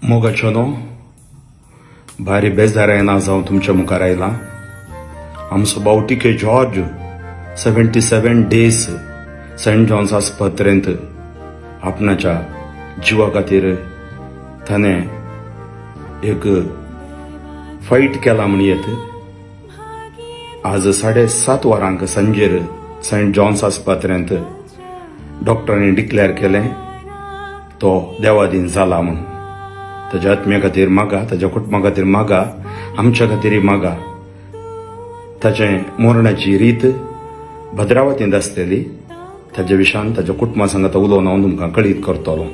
मोगाचोनो भारी बेजार येना जावं तुमच्या मुखार आयला। आमचो बावटिके जॉर्ज 77 डेज सेंट जॉन्स आस्पत्रेंत आपणाच्या जिवा खातीर ताणे एक फायट केला म्हणयत आज 7:30 वरांक सांजेर सेंट जॉन्स आस्पत्रेंत डॉक्टरांनी डिक्लेअर केलें तो देवाधीन जाला म्हूण। ताच्या आत्म्या खातीर मागा, ताच्या कुटुंबा खातीर मागा, आमच्या खातीर मागा। ताचे मरणाची रीत भद्रावतींत आसतली, ताच्या विशयान ताच्या कुटुंबा संगत उलोवन हांव तुमकां कळीत करतलो।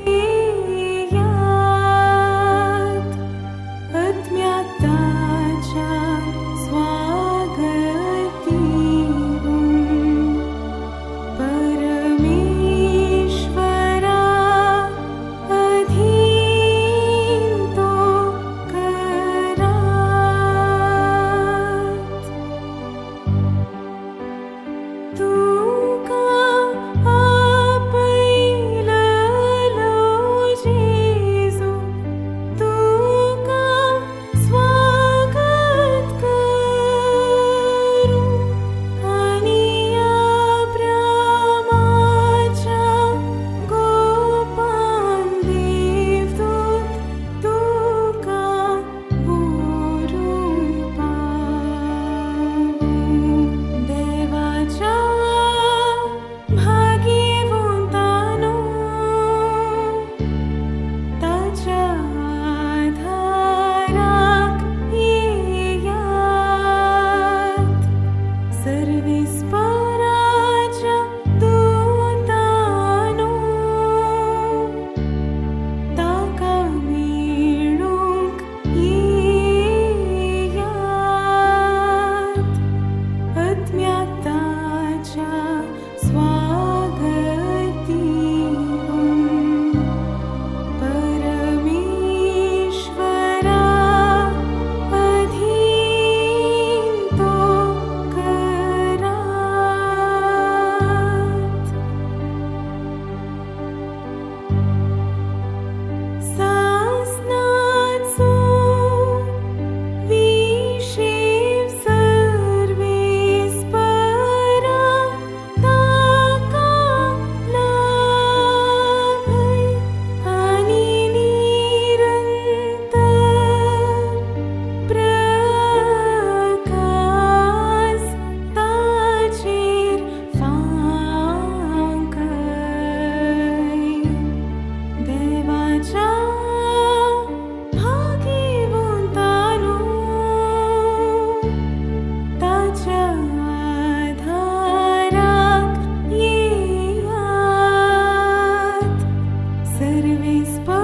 Service